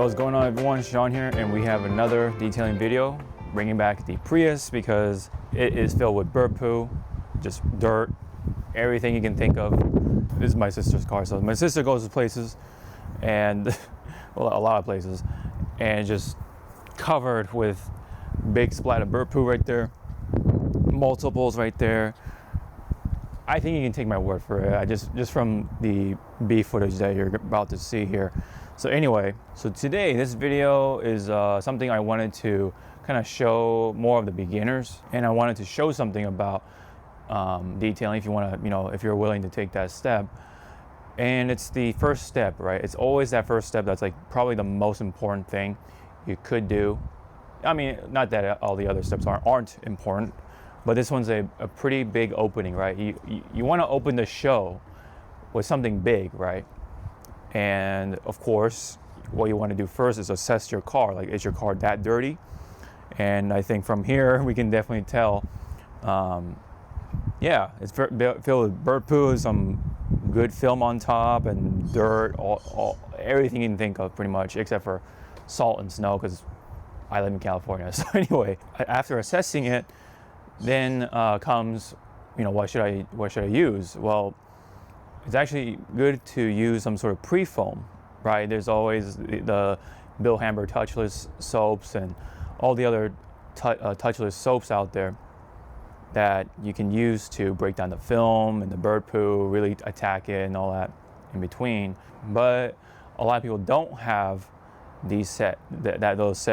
what's going on, everyone? Sean here, and we have another detailing video bringing back the Prius because it is filled with bird poo, just dirt, everything you can think of. This is my sister's car, so my sister goes to places and well, a lot of places, and just covered with big splat of bird poo right there, multiples right there. I think you can take my word for it. Just from the B footage that you're about to see here. So anyway, so today this video is something I wanted to kind of show more of the beginners, and I wanted to show something about detailing if you want to, if you're willing to take that step. And it's the first step, right? It's always that first step that's like probably the most important thing you could do. I mean, not that all the other steps aren't important, but this one's a pretty big opening, right? You want to open the show with something big, right? And of course, what you want to do first is assess your car. Like, is your car that dirty? And I think from here, we can definitely tell, yeah, it's filled with bird poo, some good film on top, and dirt, everything you can think of pretty much, except for salt and snow, because I live in California. So anyway, after assessing it, then comes, what should I use? Well, it's actually good to use some sort of Prefoam, right? There's always the Bill Hamber touchless soaps and all the other touchless soaps out there that you can use to break down the film and the bird poo, really attack it and all that in between. But a lot of people don't have these those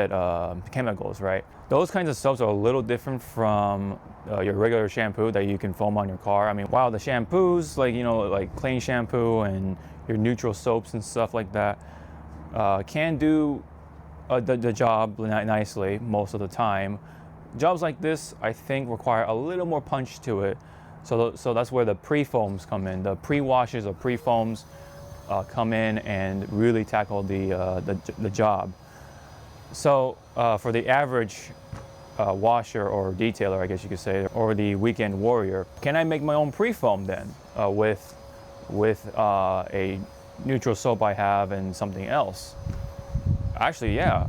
chemicals, right? Those kinds of soaps are a little different from your regular shampoo that you can foam on your car. I mean, while the shampoos, like clean shampoo and your neutral soaps and stuff like that, can do the job nicely most of the time. Jobs like this, I think, require a little more punch to it. So that's where the pre-foams come in. The pre-washes or pre-foams come in and really tackle the job. So for the average washer or detailer, I guess you could say, or the weekend warrior, can I make my own pre-foam then with a neutral soap I have and something else? Actually, yeah.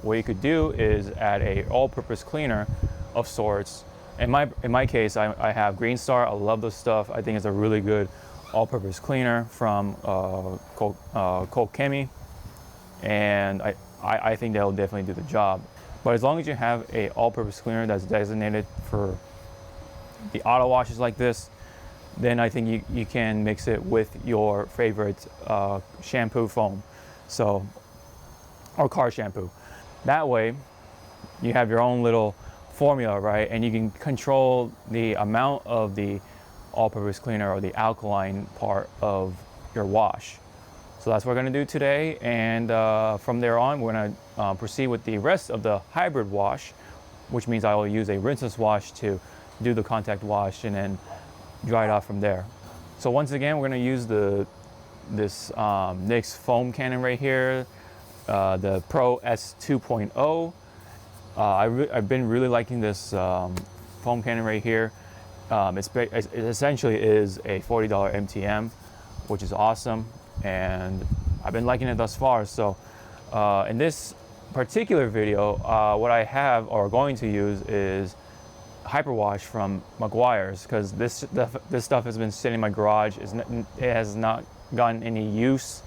What you could do is add a all-purpose cleaner of sorts. In my case, I have Green Star. I love this stuff. I think it's a really good all-purpose cleaner from Cold Chemi, and I think that'll definitely do the job. But as long as you have a all-purpose cleaner that's designated for the auto washes like this, then I think you can mix it with your favorite shampoo foam, or car shampoo. That way, you have your own little formula, right? And you can control the amount of the all-purpose cleaner or the alkaline part of your wash. So that's what we're going to do today, and from there on, we're going to proceed with the rest of the hybrid wash, which means I will use a rinseless wash to do the contact wash and then dry it off from there. So once again, we're going to use this NYX foam cannon right here, the Pro S 2.0. I've been really liking this foam cannon right here. It essentially is a $40 MTM, which is awesome, and I've been liking it thus far. So in this particular video, what I have or going to use is Hyperwash from Meguiar's, because this stuff has been sitting in my garage. It has not gotten any use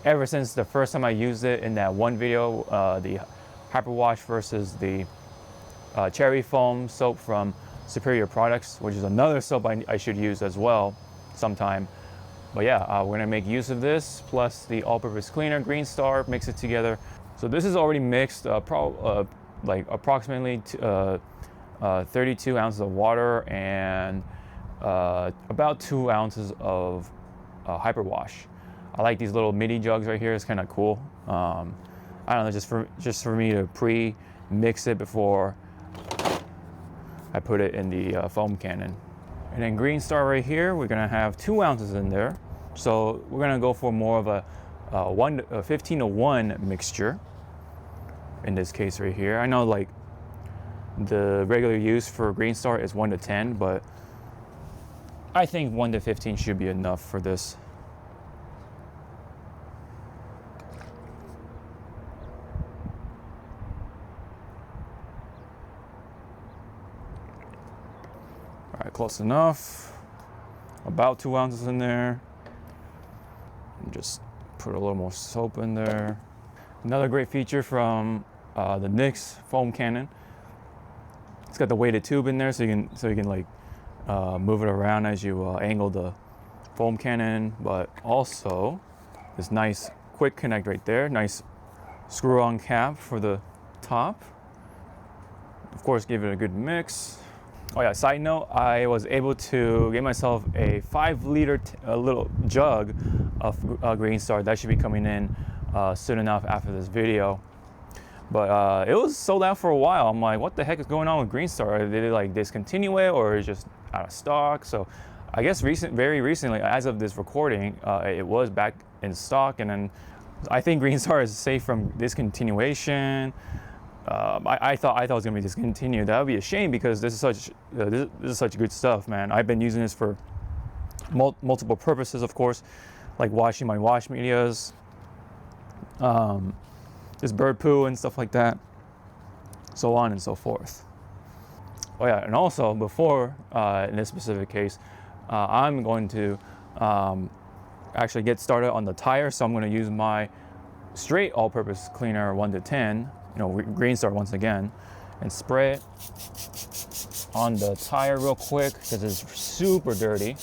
ever since the first time I used it in that one video, the Hyperwash versus the Cherry Foam soap from Superior Products, which is another soap I should use as well sometime. But yeah, we're gonna make use of this, plus the all-purpose cleaner, Green Star, mix it together. So this is already mixed, like approximately 32 ounces of water and about 2 ounces of Hyperwash. I like these little mini jugs right here. It's kind of cool. I don't know, just for me to pre-mix it before I put it in the foam cannon. And then Green Star right here, we're gonna have 2 ounces in there. So we're gonna go for more of a 15 to 1 mixture in this case right here. I know like the regular use for Green Star is 1 to 10, but I think 1 to 15 should be enough for this. All right, close enough. About 2 ounces in there. And just put a little more soap in there. Another great feature from the NYX foam cannon. It's got the weighted tube in there, so you can like move it around as you angle the foam cannon. But also this nice quick connect right there. Nice screw-on cap for the top. Of course, give it a good mix. Oh yeah, side note, I was able to get myself a 5-liter little jug of Green Star. That should be coming in soon enough after this video. But it was sold out for a while. I'm like, what the heck is going on with Green Star? Did they like discontinue it, or is it just out of stock? So I guess very recently, as of this recording, it was back in stock. And then I think Green Star is safe from discontinuation. I thought it was gonna be discontinued. That would be a shame, because this is such good stuff, man. I've been using this for multiple purposes, of course, like washing my wash medias, just bird poo and stuff like that, so on and so forth. Oh yeah, and also before in this specific case, I'm going to actually get started on the tire. So I'm going to use my straight all-purpose cleaner 1 to 10. Green Star once again, and spray it on the tire real quick because it's super dirty.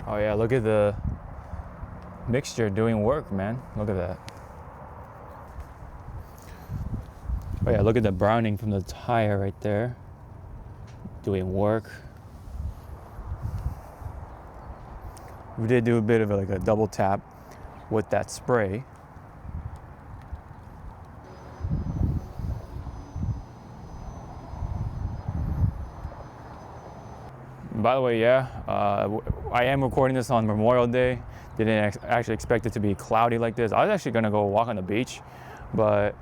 Oh yeah, look at the mixture doing work, man. Look at that. Oh yeah, look at the browning from the tire right there. Doing work. We did do a bit of like a double tap with that spray. By the way, yeah, I am recording this on Memorial Day. Didn't actually expect it to be cloudy like this. I was actually gonna go walk on the beach, but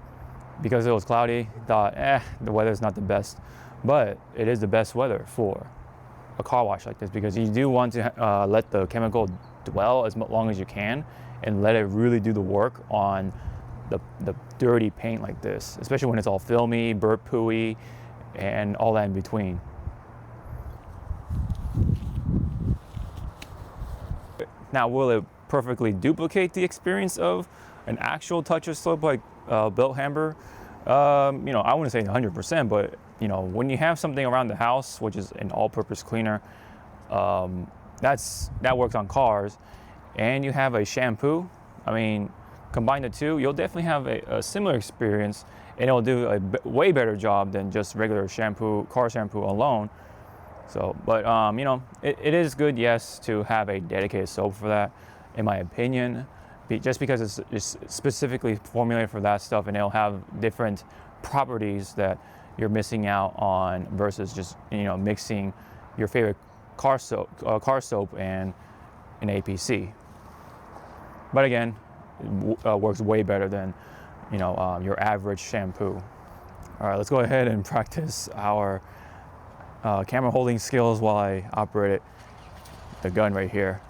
because it was cloudy, thought, the weather's not the best. But it is the best weather for a car wash like this, because you do want to let the chemical dwell as long as you can and let it really do the work on the dirty paint like this, especially when it's all filmy, bird pooey, and all that in between. Now, will it perfectly duplicate the experience of an actual touch-up soap like Belt Hamber? I wouldn't say 100%, but when you have something around the house, which is an all-purpose cleaner, that works on cars, and you have a shampoo. I mean, combine the two, you'll definitely have a similar experience, and it'll do a way better job than just regular shampoo, car shampoo alone. So, but it is good, yes, to have a dedicated soap for that, in my opinion, just because it's specifically formulated for that stuff, and it'll have different properties that you're missing out on versus just, you know, mixing your favorite car soap and an APC. But again, it works way better than, you know, your average shampoo. All right, let's go ahead and practice our camera holding skills while I operate the gun right here.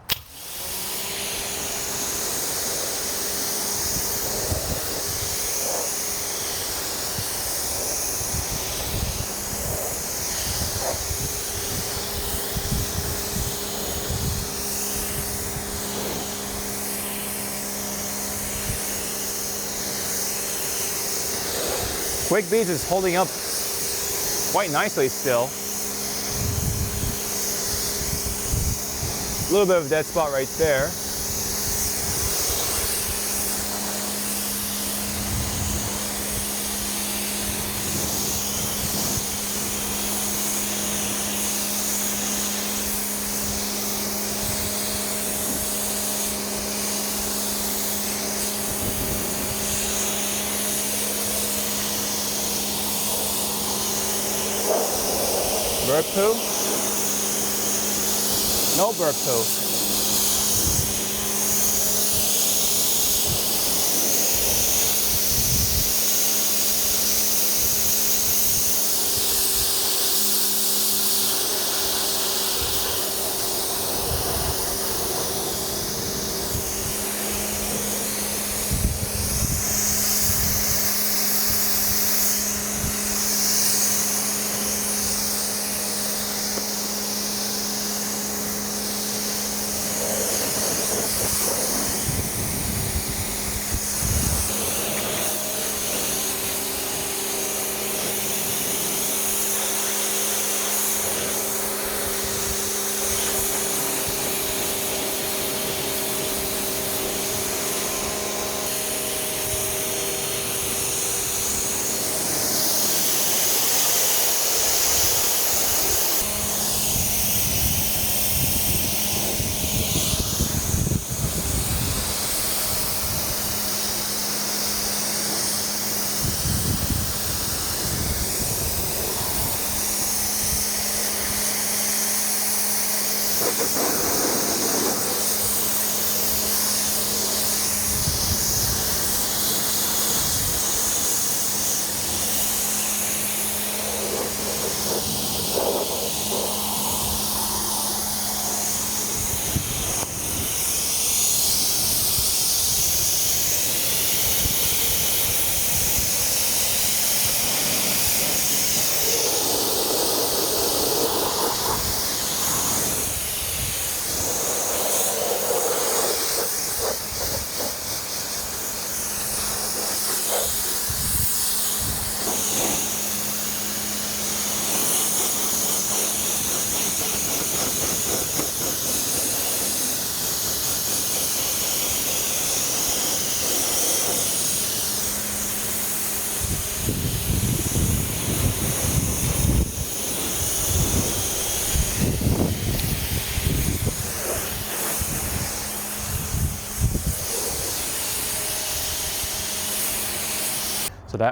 Quick Beads is holding up quite nicely still. A little bit of a dead spot right there. Burp poo? No burp poo.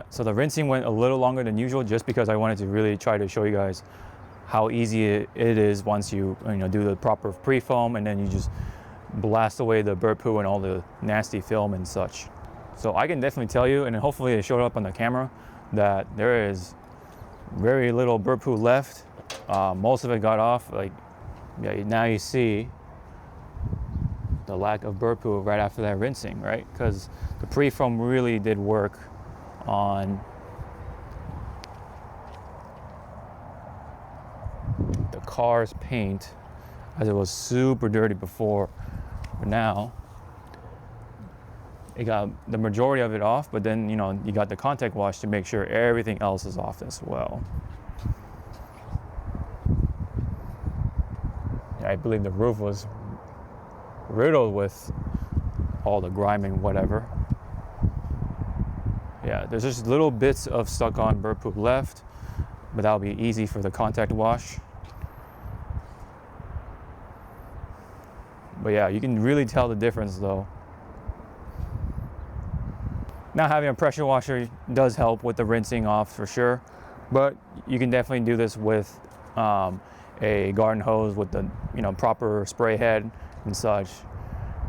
So the rinsing went a little longer than usual just because I wanted to really try to show you guys how easy it is once you do the proper pre-foam, and then you just blast away the bird poo and all the nasty film and such. So I can definitely tell you, and hopefully it showed up on the camera, that there is very little bird poo left. Most of it got off. Like, yeah, now you see the lack of bird poo right after that rinsing, right? Because the pre-foam really did work on the car's paint, as it was super dirty before. But now it got the majority of it off, but then you got the contact wash to make sure everything else is off as well. I believe the roof was riddled with all the grime and whatever. Yeah, there's just little bits of stuck on bird poop left, but that'll be easy for the contact wash. But yeah, you can really tell the difference though. Now having a pressure washer does help with the rinsing off for sure, But you can definitely do this with a garden hose with the proper spray head and such.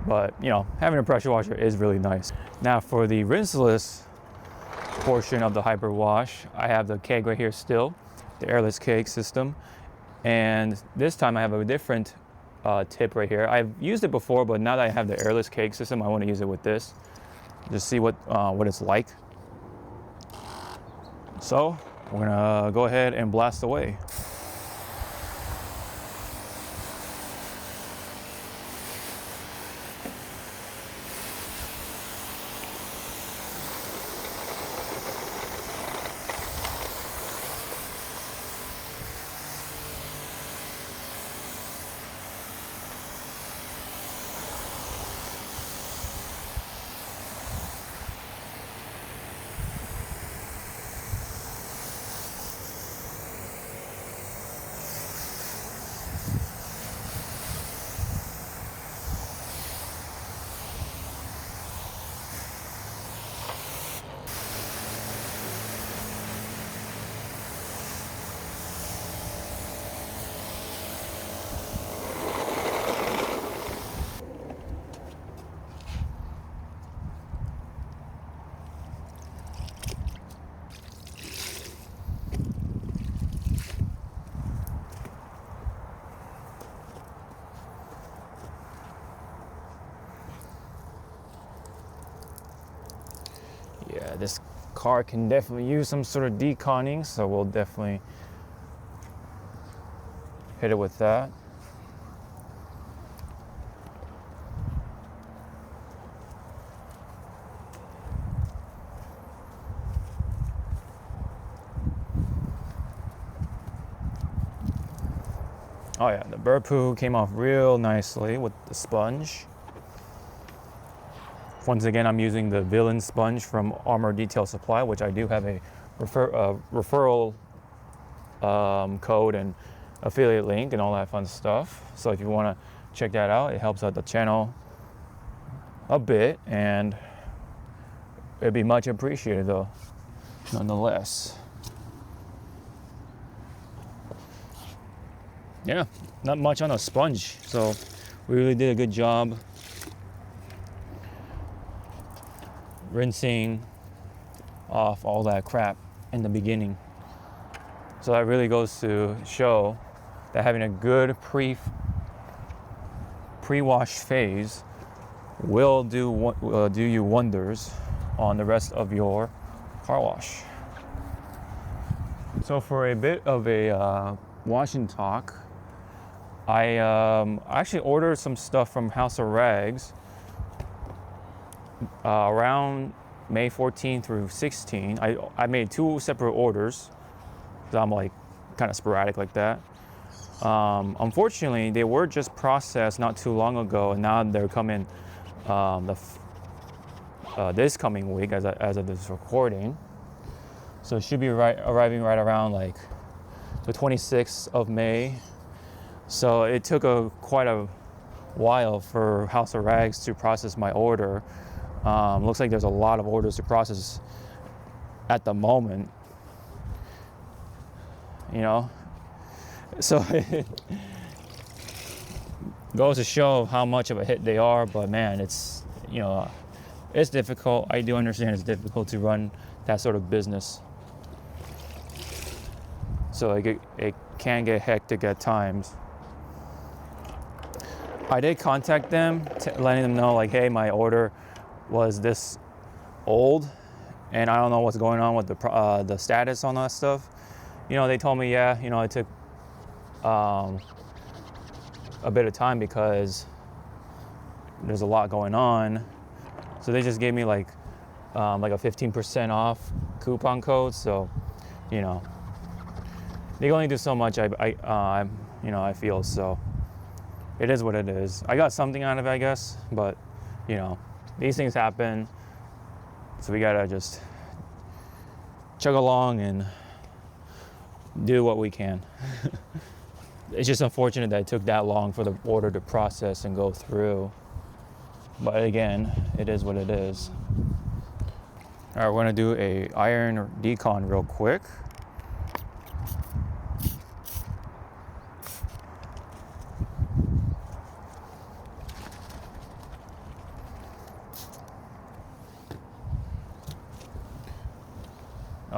But having a pressure washer is really nice. Now for the rinseless portion of the hyper wash, I have the keg right here still, the airless keg system, and this time I have a different tip right here. I've used it before, but now that I have the airless keg system, I want to use it with this, just see what it's like. So we're gonna go ahead and blast away. Yeah, this car can definitely use some sort of deconning, so we'll definitely hit it with that. Oh yeah, the bird poo came off real nicely with the sponge. Once again, I'm using the Villain sponge from Armor Detail Supply, which I do have a referral code and affiliate link and all that fun stuff. So if you want to check that out, it helps out the channel a bit, and it'd be much appreciated though, nonetheless. Yeah, not much on a sponge, so we really did a good job rinsing off all that crap in the beginning. So that really goes to show that having a good pre-wash phase will do you wonders on the rest of your car wash. So for a bit of a wash and talk, I actually ordered some stuff from House of Rags around May 14 through 16. I made 2 separate orders because I'm like kind of sporadic like that. Unfortunately, they were just processed not too long ago, and now they're coming this coming week as of this recording. So it should be arriving right around like the 26th of May. So it took quite a while for House of Rags to process my order. Looks like there's a lot of orders to process at the moment, so it goes to show how much of a hit they are. But man, it's it's difficult. I do understand it's difficult to run that sort of business, so it can get hectic at times. I did contact them, letting them know like, hey, my order was this old, and I don't know what's going on with the status on that stuff. They told me, yeah, it took a bit of time because there's a lot going on. So they just gave me like a 15% off coupon code. So, they can only do so much. I feel so. It is what it is. I got something out of it, I guess, but these things happen, so we gotta just chug along and do what we can. It's just unfortunate that it took that long for the order to process and go through. But again, it is what it is. All right, we're gonna do a iron decon real quick.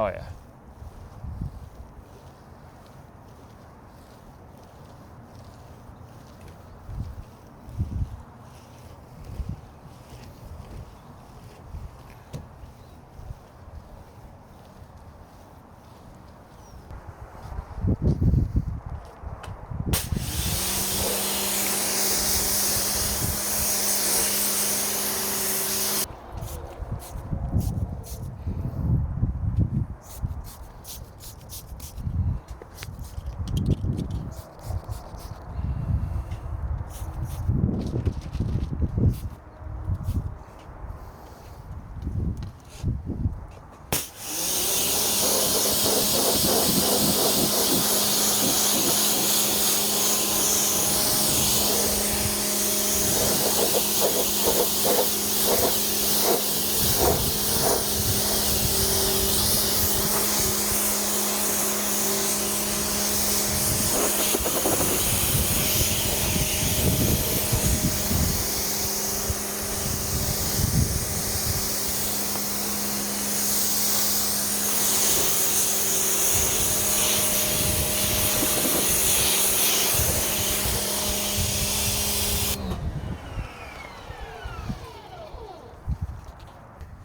Oh yeah.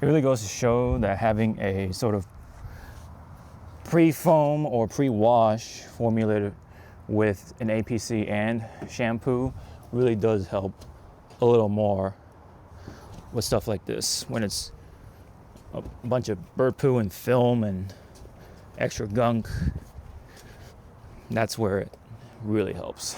It really goes to show that having a sort of pre-foam or pre-wash formulated with an APC and shampoo really does help a little more with stuff like this. When it's a bunch of bird poo and film and extra gunk, that's where it really helps.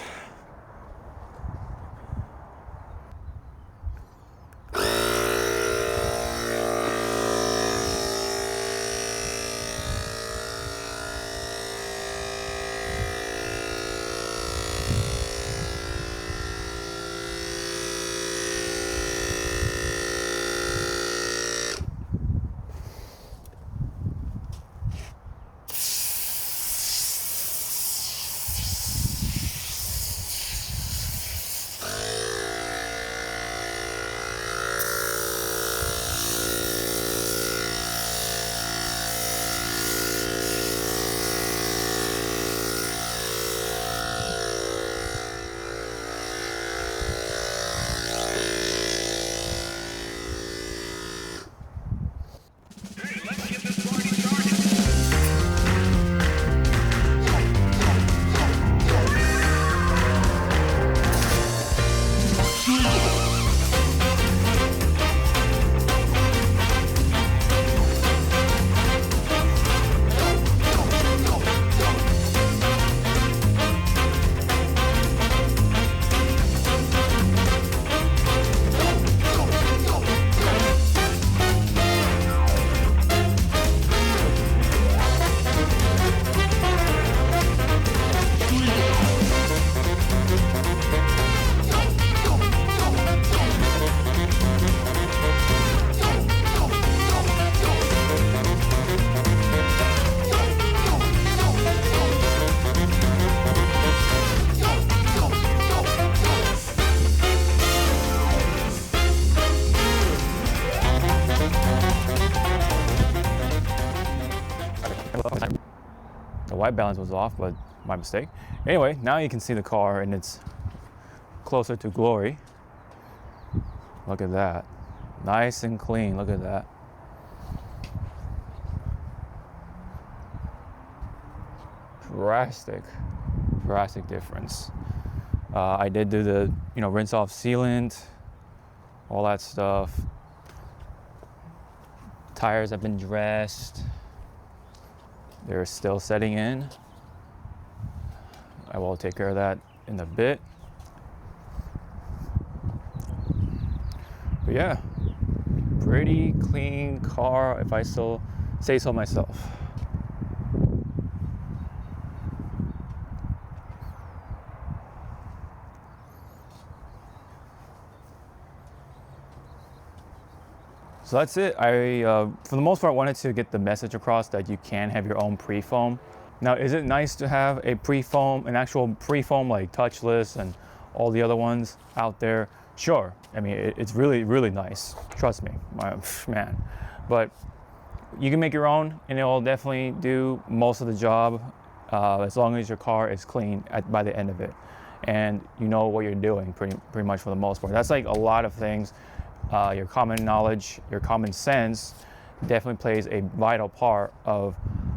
The white balance was off, but my mistake. Anyway, now you can see the car and it's closer to glory. Look at that. Nice and clean, look at that. Drastic difference. I did do the, rinse off sealant, all that stuff. Tires have been dressed. They're still setting in. I will take care of that in a bit. But yeah, pretty clean car if I still say so myself. So that's it. I, for the most part, wanted to get the message across that you can have your own pre-foam. Now, is it nice to have a pre-foam, an actual pre-foam like Touchless and all the other ones out there? Sure. I mean, it's really, really nice. Trust me, man. But You can make your own, and it will definitely do most of the job as long as your car is clean by the end of it, and you know what you're doing pretty much for the most part. That's like a lot of things. Your common knowledge, your common sense definitely plays a vital part of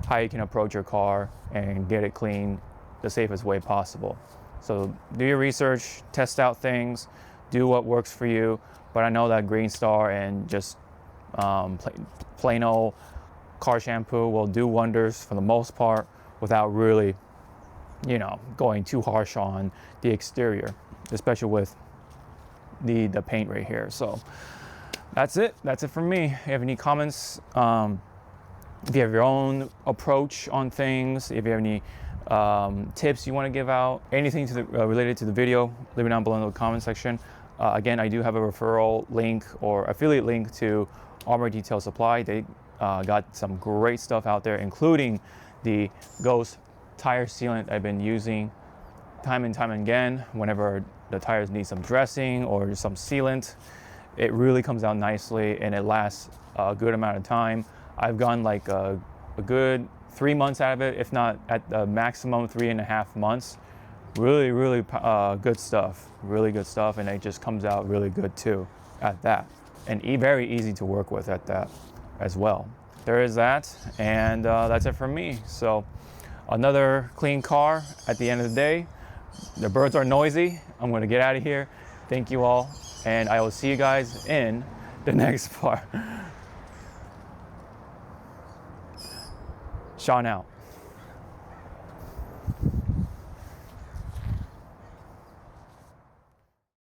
how you can approach your car and get it clean the safest way possible. So do your research, test out things, do what works for you. But I know that Green Star and just plain old car shampoo will do wonders for the most part without really, going too harsh on the exterior, especially with the paint right here. So that's it from me. If you have any comments, if you have your own approach on things, if you have any tips you want to give out, anything related to the video, leave it down below in the comment section. Again, I do have a referral link or affiliate link to Armor Detail Supply. They got some great stuff out there, including the Ghost tire sealant I've been using time and time again whenever the tires need some dressing or some sealant. It really comes out nicely and it lasts a good amount of time. I've gone like a good 3 months out of it, if not at the maximum 3.5 months. Really good stuff, really good stuff, and it just comes out really good too at that, and very easy to work with at that as well. There is that, and that's it from me. So another clean car at the end of the day. The birds are noisy. I'm going to get out of here. Thank you all, and I will see you guys in the next part. Sean out.